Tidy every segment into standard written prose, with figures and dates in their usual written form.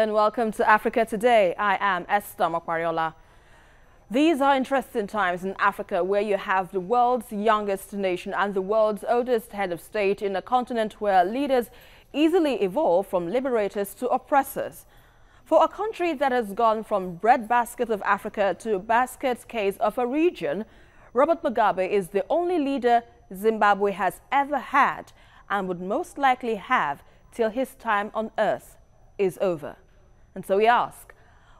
and welcome to Africa Today. I am Esther Makwariola. These are interesting times in Africa, where you have the world's youngest nation and the world's oldest head of state in a continent where leaders easily evolve from liberators to oppressors. For a country that has gone from breadbasket of Africa to basket case of a region, Robert Mugabe is the only leader Zimbabwe has ever had and would most likely have till his time on earth is over. And so we ask,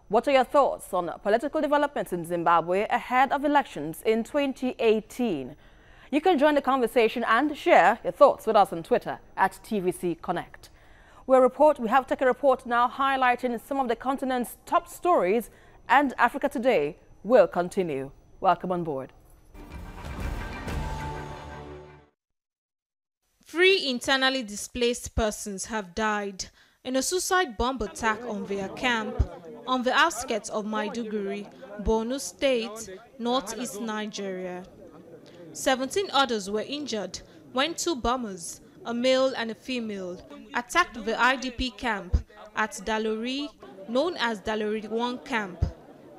what are your thoughts on political developments in Zimbabwe ahead of elections in 2018? You can join the conversation and share your thoughts with us on Twitter at TVC Connect. We have taken a report now highlighting some of the continent's top stories, and Africa Today will continue. Welcome on board. 3 internally displaced persons have died in a suicide bomb attack on their camp on the outskirts of Maiduguri, Borno State, northeast Nigeria. 17 others were injured when 2 bombers, a male and a female, attacked the IDP camp at Dalori, known as Dalori 1 camp.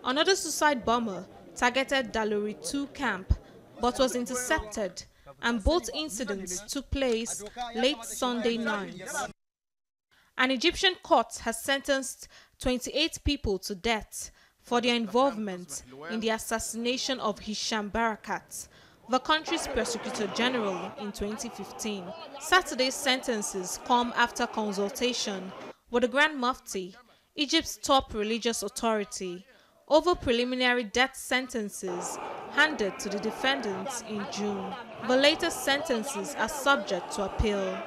Another suicide bomber targeted Dalori 2 camp, but was intercepted, and both incidents took place late Sunday night. An Egyptian court has sentenced 28 people to death for their involvement in the assassination of Hisham Barakat, the country's prosecutor general, in 2015. Saturday's sentences come after consultation with the Grand Mufti, Egypt's top religious authority, over preliminary death sentences handed to the defendants in June. The latest sentences are subject to appeal.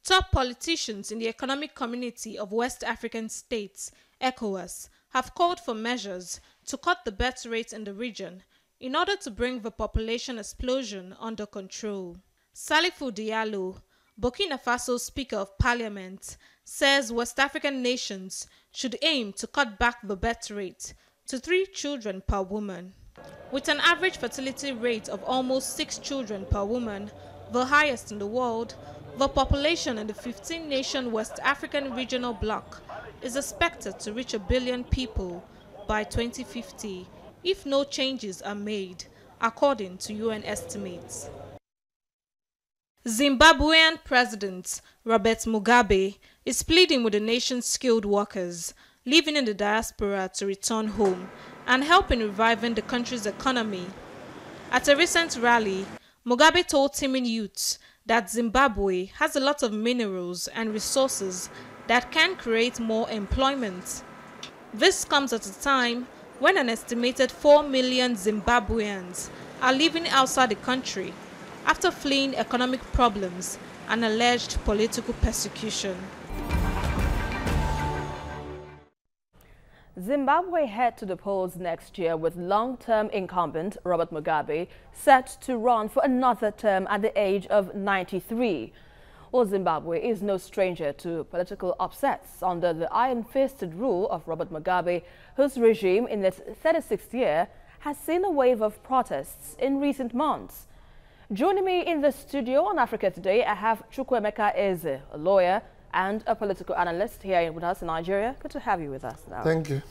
Top politicians in the Economic Community of West African States, ECOWAS, have called for measures to cut the birth rate in the region in order to bring the population explosion under control. Salifou Diallo, Burkina Faso's Speaker of Parliament, says West African nations should aim to cut back the birth rate to 3 children per woman. With an average fertility rate of almost 6 children per woman, the highest in the world, the population in the 15-nation West African regional bloc is expected to reach 1 billion people by 2050 if no changes are made, according to UN estimates. Zimbabwean President Robert Mugabe is pleading with the nation's skilled workers living in the diaspora to return home and help in reviving the country's economy. At a recent rally, Mugabe told teeming youths that Zimbabwe has a lot of minerals and resources that can create more employment. This comes at a time when an estimated 4 million Zimbabweans are living outside the country after fleeing economic problems and alleged political persecution. Zimbabwe head to the polls next year with long-term incumbent Robert Mugabe set to run for another term at the age of 93. Well, Zimbabwe is no stranger to political upsets under the iron-fisted rule of Robert Mugabe, whose regime in its 36th year has seen a wave of protests in recent months. Joining me in the studio on Africa Today, I have Chukwuemeka Eze, a lawyer and a political analyst here with us in Nigeria. Good to have you with us now. Thank you.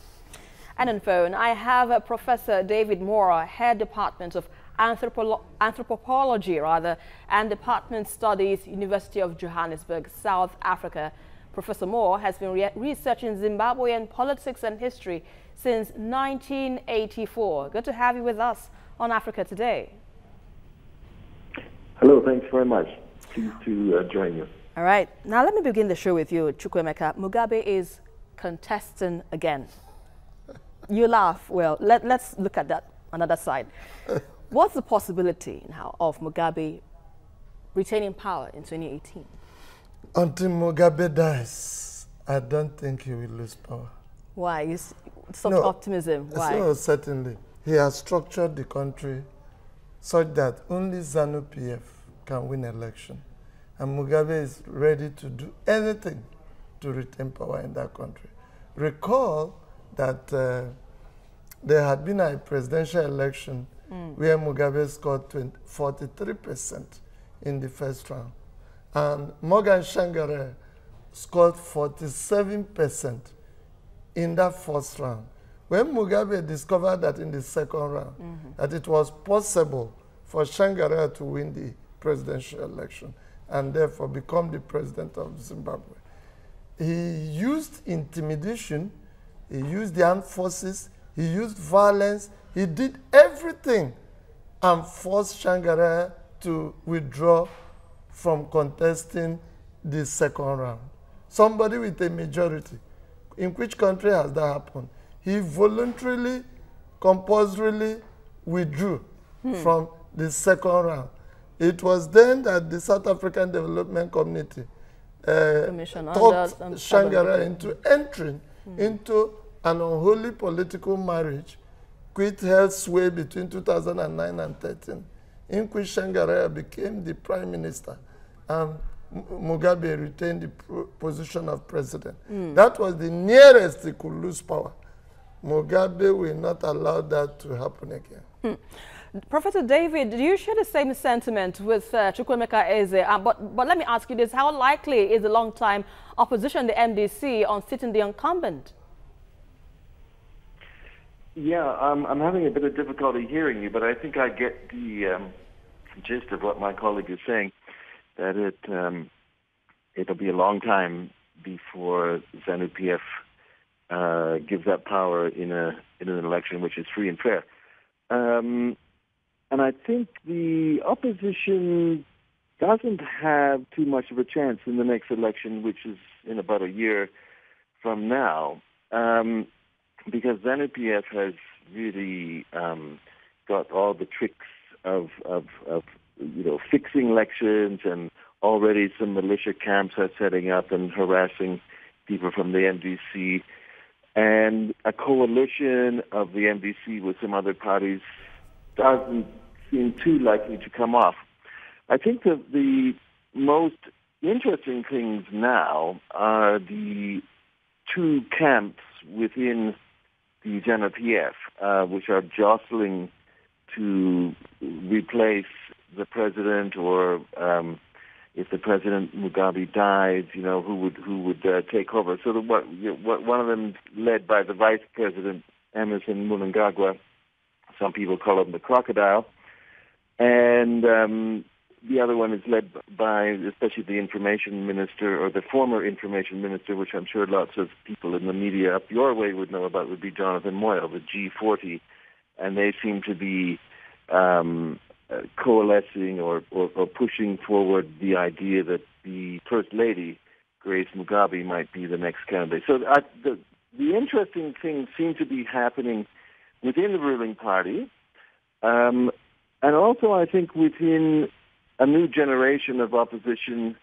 And on phone, I have Professor David Moore, Head Department of Anthropology and Department Studies, University of Johannesburg, South Africa. Professor Moore has been researching Zimbabwean politics and history since 1984. Good to have you with us on Africa Today. Hello, thanks very much. Pleased to join you. All right. Now let me begin the show with you, Chukwuemeka. Mugabe is contesting again. You laugh. Well, let's look at that another side. What's the possibility now of Mugabe retaining power in 2018? Until Mugabe dies, I don't think he will lose power. Why? Some optimism. Why? So certainly. He has structured the country such that only ZANU-PF can win election. And Mugabe is ready to do anything to retain power in that country. Recall that there had been a presidential election where Mugabe scored 43% in the first round. And Morgan Tsvangirai scored 47% in that first round. When Mugabe discovered that in the second round, that it was possible for Tsvangirai to win the presidential election and therefore become the president of Zimbabwe, he used intimidation, he used the armed forces, he used violence, he did everything and forced Tsvangirai to withdraw from contesting the second round. Somebody with a majority. In which country has that happened? He voluntarily, compulsorily withdrew from the second round. It was then that the South African Development Community talked Tsvangirai into entering into an unholy political marriage which held sway between 2009 and 2013, in which Tsvangirai became the prime minister and Mugabe retained the position of president. That was the nearest he could lose power. Mugabe will not allow that to happen again. Professor David, do you share the same sentiment with Chukwuemeka Eze? But let me ask you this, how likely is the long-time opposition, the MDC, on sitting the incumbent? Yeah, I'm having a bit of difficulty hearing you, but I think I get the gist of what my colleague is saying, that it'll be a long time before ZANU-PF gives up power in an election which is free and fair. And I think the opposition doesn't have too much of a chance in the next election, which is in about a year from now, because ZANU-PF has really got all the tricks of fixing elections, and already some militia camps are setting up and harassing people from the MDC, and a coalition of the MDC with some other parties doesn't seem too likely to come off. I think that the most interesting things now are the two camps within the ZANU-PF, which are jostling to replace the president, or if the president Mugabe dies, who would take over. So one of them led by the vice president Emerson Mnangagwa. Some people call him the crocodile, and the other one is led by, especially the information minister, or the former information minister, which I'm sure lots of people in the media up your way would know about, would be Jonathan Moyle, the G40, and they seem to be coalescing or pushing forward the idea that the First Lady, Grace Mugabe, might be the next candidate. So the interesting things seem to be happening within the ruling party, and also I think within a new generation of opposition.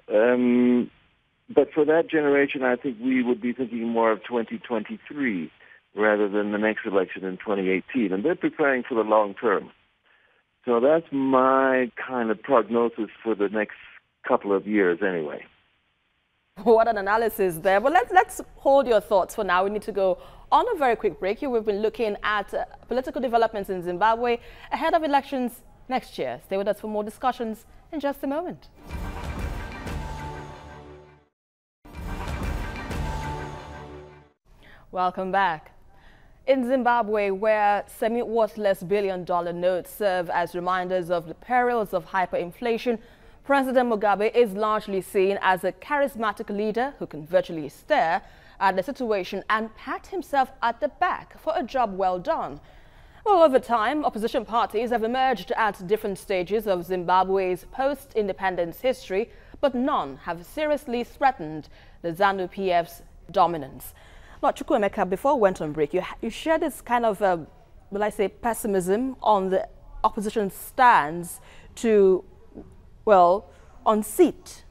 But for that generation, I think we would be thinking more of 2023 rather than the next election in 2018. And they're preparing for the long term. So that's my kind of prognosis for the next couple of years anyway. What an analysis there. But let's hold your thoughts for now. We need to go on a very quick break here. We've been looking at political developments in Zimbabwe ahead of elections next year. Stay with us for more discussions in just a moment. Welcome back. In Zimbabwe, where semi-worthless billion-dollar notes serve as reminders of the perils of hyperinflation, President Mugabe is largely seen as a charismatic leader who can virtually stare at the situation and pat himself at the back for a job well done. Well, over time, opposition parties have emerged at different stages of Zimbabwe's post-independence history, but none have seriously threatened the ZANU-PF's dominance. Now, Chukwuemeka, before we went on break, you shared this kind of, will I say, pessimism on the opposition's stance to, well, unseat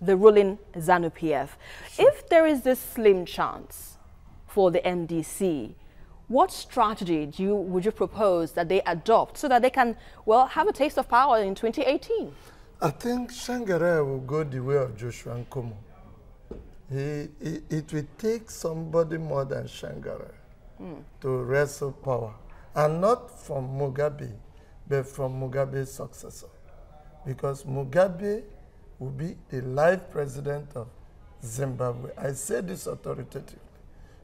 the ruling ZANU-PF. If there is this slim chance for the MDC, what strategy would you propose that they adopt so that they can, well, have a taste of power in 2018? I think Tsvangirai will go the way of Joshua Nkomo. It will take somebody more than Tsvangirai to wrestle power, and not from Mugabe, but from Mugabe's successor, because Mugabe will be the life president of Zimbabwe. I say this authoritatively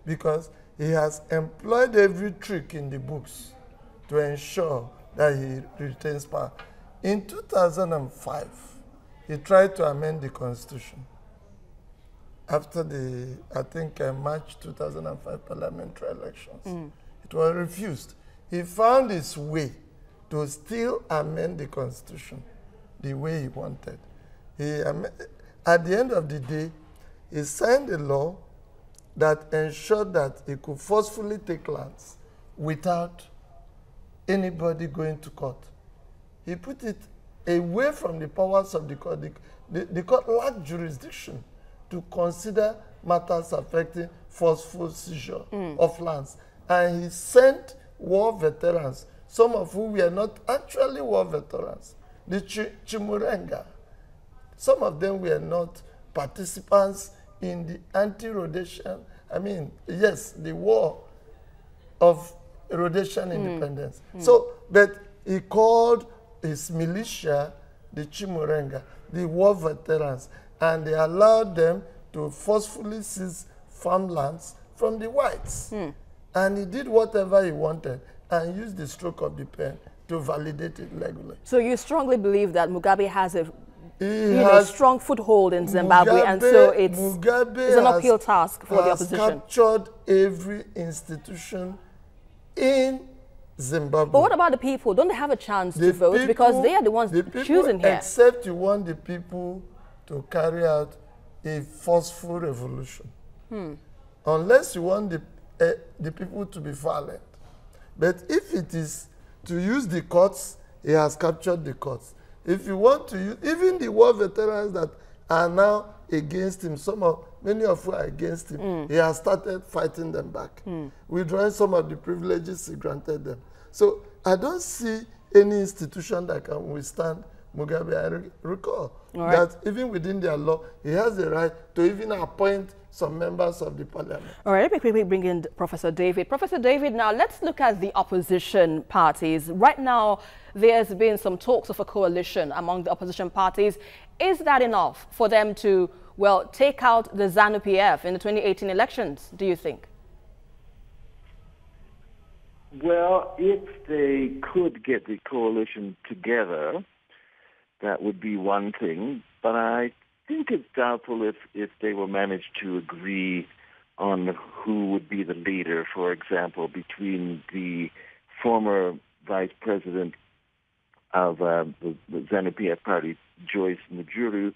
because he has employed every trick in the books to ensure that he retains power. In 2005, he tried to amend the constitution after the, I think, March 2005 parliamentary elections. It was refused. He found his way to still amend the constitution the way he wanted. At the end of the day, he signed a law that ensured that he could forcefully take lands without anybody going to court. He put it away from the powers of the court. The court lacked jurisdiction to consider matters affecting forceful seizure of lands. And he sent war veterans, some of whom were not actually war veterans, the Chimurenga. Some of them were not participants in the anti-Rhodesian, the war of Rhodesian independence. So, but he called his militia the Chimurenga, the war veterans, and they allowed them to forcefully seize farmlands from the whites. And he did whatever he wanted and used the stroke of the pen to validate it legally. So you strongly believe that Mugabe has a strong foothold in Zimbabwe, and so it's an uphill task for the opposition. Mugabe has captured every institution in Zimbabwe. But what about the people? Don't they have a chance to vote? Because they are the ones choosing here. Except you want the people to carry out a forceful revolution. Unless you want the people to be violent. But if it is to use the courts, he has captured the courts. If you want to use, even the war veterans that are now against him, many of who are against him, he has started fighting them back, withdrawing some of the privileges he granted them. So I don't see any institution that can withstand Mugabe. I recall that even within their law, he has the right to even appoint some members of the parliament. All right, let me quickly bring in Professor David. Professor David, now let's look at the opposition parties. Right now, there's been some talks of a coalition among the opposition parties. Is that enough for them to, well, take out the ZANU-PF in the 2018 elections, do you think? Well, if they could get the coalition together, that would be one thing. But I think it's doubtful if they will manage to agree on who would be the leader, for example, between the former vice president of the ZANU-PF party, Joyce Mujuru,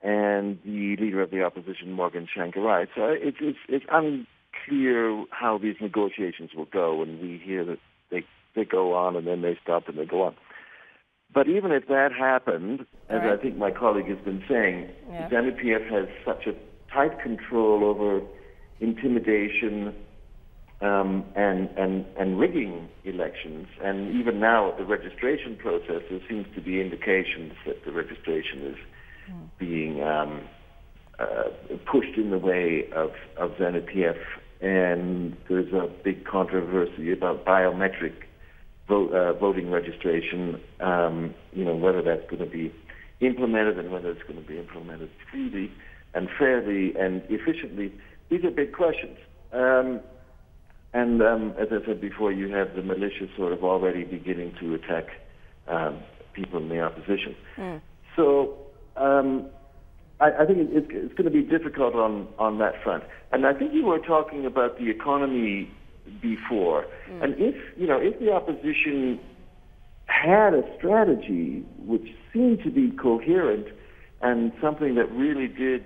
and the leader of the opposition, Morgan Tsvangirai. So it's unclear how these negotiations will go, and we hear that they go on and then they stop and they go on. But even if that happened, as I think my colleague has been saying, ZANU-PF has such a tight control over intimidation and rigging elections. And even now at the registration process, there seems to be indications that the registration is being pushed in the way of ZANU-PF. And there's a big controversy about biometric voting registration, whether that's going to be implemented and whether it's going to be implemented freely and fairly and efficiently. These are big questions. As I said before, you have the militia sort of already beginning to attack people in the opposition. So I think it's going to be difficult on that front. And I think you were talking about the economy before. And if the opposition had a strategy which seemed to be coherent and something that really did,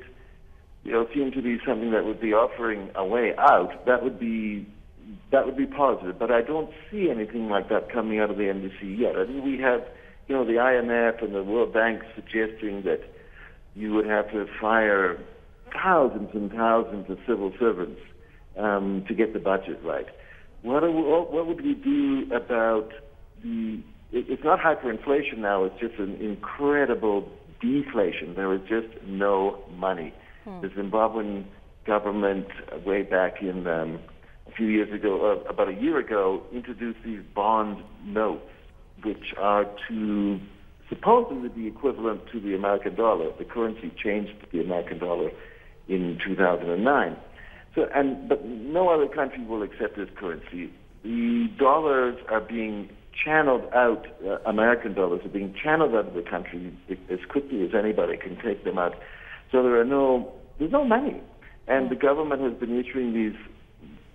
seem to be something that would be offering a way out, that would be positive. But I don't see anything like that coming out of the NDC yet. I think we have, the IMF and the World Bank suggesting that you would have to fire thousands and thousands of civil servants to get the budget right. What would we do about it's not hyperinflation now, it's just an incredible deflation. There is just no money. The Zimbabwean government, way back in a few years ago, about a year ago, introduced these bond notes, which are to supposedly be equivalent to the American dollar. The currency changed to the American dollar in 2009. But no other country will accept this currency. The dollars are being channeled out, American dollars are being channeled out of the country as quickly as anybody can take them out. So there's no money. And the government has been issuing these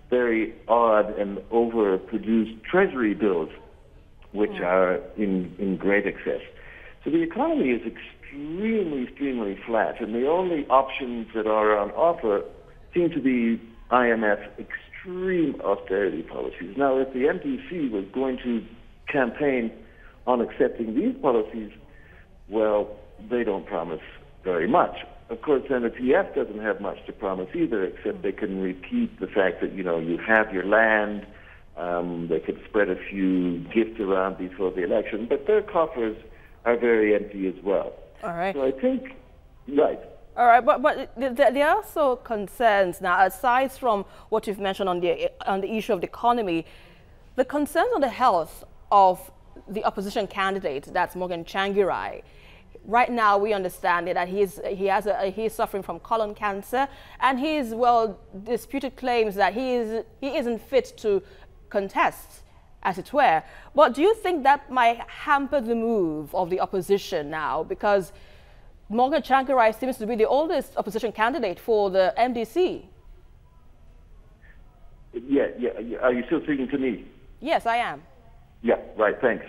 very odd and overproduced treasury bills, which are in great excess. So the economy is extremely flat, and the only options that are on offer seem to be IMF extreme austerity policies. Now, if the MDC was going to campaign on accepting these policies, well, they don't promise very much. Of course, then the PF doesn't have much to promise either, except they can repeat the fact that, you have your land, they could spread a few gifts around before the election, but their coffers are very empty as well. All right. So I think, right. All right, but there are also concerns now, aside from what you've mentioned on the issue of the economy, the concerns on the health of the opposition candidate, that's Morgan Tsvangirai. Right now, we understand that he's suffering from colon cancer, and his disputed claims that he isn't fit to contest, as it were. But do you think that might hamper the move of the opposition now, because Morgan Tsvangirai seems to be the oldest opposition candidate for the MDC? Yeah. Are you still speaking to me? Yes, I am. Yeah, right. Thanks.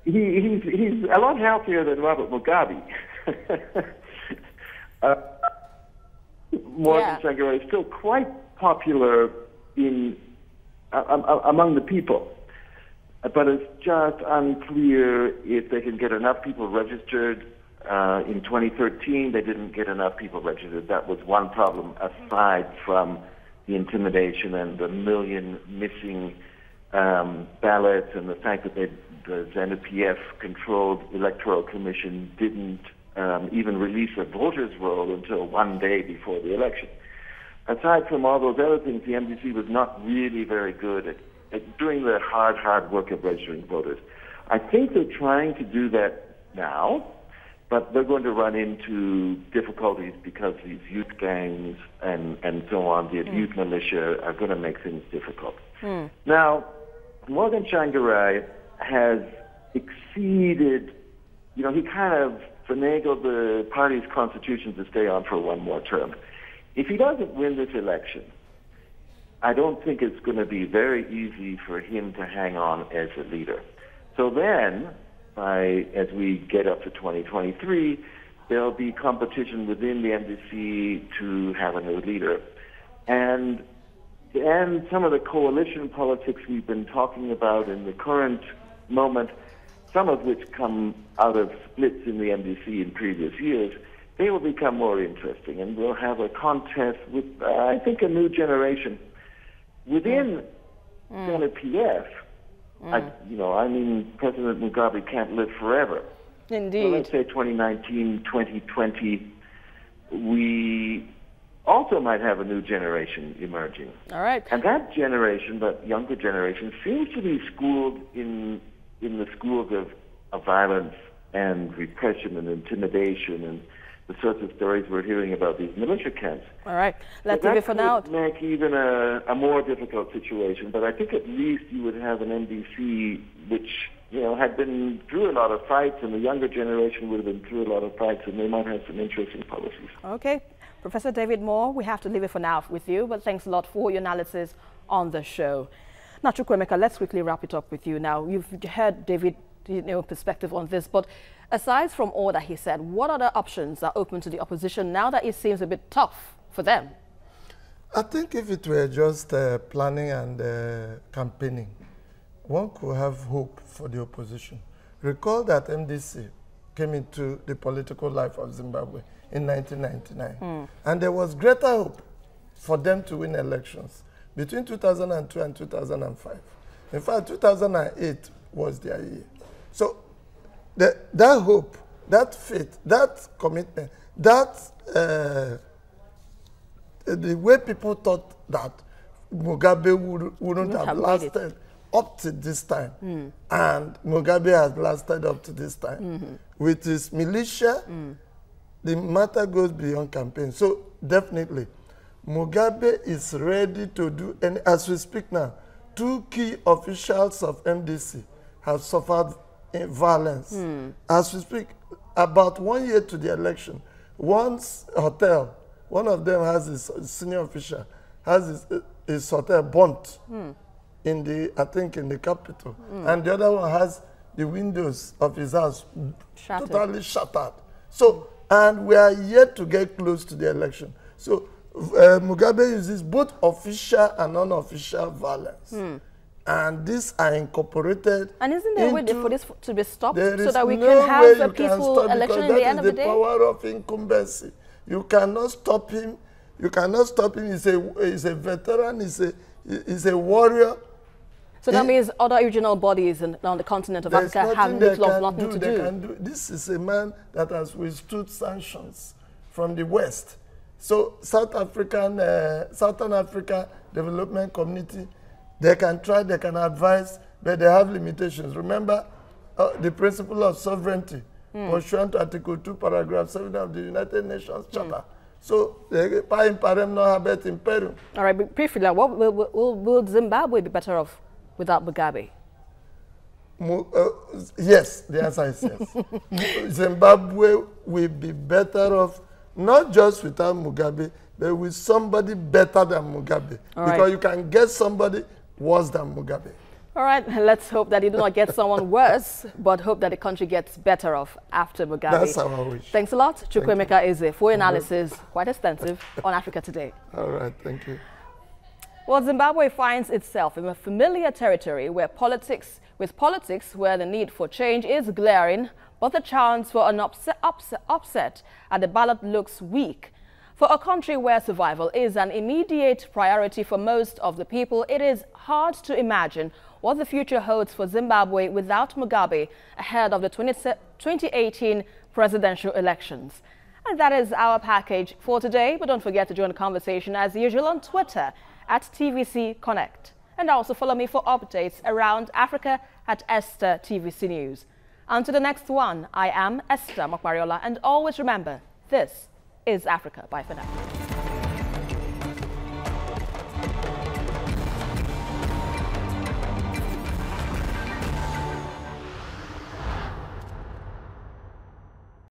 He's a lot healthier than Robert Mugabe. Morgan Tsvangirai is still quite popular among the people, but it's just unclear if they can get enough people registered. In 2013, they didn't get enough people registered. That was one problem, aside from the intimidation and the million missing ballots and the fact that the ZANU-PF-controlled electoral commission didn't even release a voter's roll until one day before the election. Aside from all those other things, the MDC was not really very good at doing the hard work of registering voters. I think they're trying to do that now, but they're going to run into difficulties because these youth gangs and so on, the youth militia, are going to make things difficult. Now, Morgan Tsvangirai has exceeded, he kind of finagled the party's constitution to stay on for one more term. If he doesn't win this election, I don't think it's going to be very easy for him to hang on as a leader. So then, as we get up to 2023, there'll be competition within the MDC to have a new leader. And some of the coalition politics we've been talking about in the current moment, some of which come out of splits in the MDC in previous years, they will become more interesting, and we'll have a contest with, I think, a new generation. Within ZANU-PF, President Mugabe can't live forever. Indeed. So let's say 2019, 2020, we also might have a new generation emerging. All right. And that generation, that younger generation, seems to be schooled in the schools of violence and repression and intimidation and the sorts of stories we're hearing about these militia camps. All right. Let's leave it for now. That would make even a more difficult situation, but I think at least you would have an MDC which, had been through a lot of fights, and the younger generation would have been through a lot of fights, and they might have some interesting policies. Okay. Professor David Moore, we have to leave it for now with you, but thanks a lot for your analysis on the show. Now, Chukwuemeka, let's quickly wrap it up with you now. You've heard David's perspective on this, but aside from all that he said, what other options are open to the opposition now that it seems a bit tough for them? I think if it were just planning and campaigning, one could have hope for the opposition. Recall that MDC came into the political life of Zimbabwe in 1999. And there was greater hope for them to win elections between 2002 and 2005. In fact, 2008 was their year. So that hope, that faith, that commitment, the way people thought that Mugabe wouldn't have lasted up to this time, and Mugabe has lasted up to this time, with his militia, the matter goes beyond campaign. So definitely, Mugabe is ready to do, and as we speak now, 2 key officials of MDC have suffered violence. As we speak, about 1 year to the election, one's hotel, one of them has his senior official, has his hotel burnt in the, I think, in the capital. And the other one has the windows of his house totally shattered. So, and we are yet to get close to the election. So, Mugabe uses both official and unofficial violence. And these are incorporated. And isn't there a way for this to be stopped so that we can have a peaceful election in the end of the day? That is the power of incumbency. You cannot stop him. You cannot stop him. He's a veteran. He's a warrior. So that means other regional bodies on the continent of Africa have little or nothing to do. This is a man that has withstood sanctions from the West. So Southern Africa Development Community, they can try, they can advise, but they have limitations. Remember the principle of sovereignty, pursuant to Article 2, Paragraph 7 of the United Nations Charter. So, all right, but briefly, what will Zimbabwe be better off without Mugabe? Yes, the answer is yes. Zimbabwe will be better off, not just without Mugabe, but with somebody better than Mugabe. Because you can get somebody worse than Mugabe. All right, let's hope that you do not get someone worse, but hope that the country gets better off after Mugabe. That's our wish. Thanks a lot. Chukwuemeka Eze for analysis, quite extensive, on Africa Today. All right, thank you. Well, Zimbabwe finds itself in a familiar territory where politics where the need for change is glaring, but the chance for an upset at the ballot looks weak. For a country where survival is an immediate priority for most of the people, it is hard to imagine what the future holds for Zimbabwe without Mugabe ahead of the 2018 presidential elections. And that is our package for today. But don't forget to join the conversation as usual on Twitter @TVC Connect. And also follow me for updates around Africa at Esther TVC News. Until the next one, I am Esther Mokwariola, and always remember, this is Africa. Bye for now.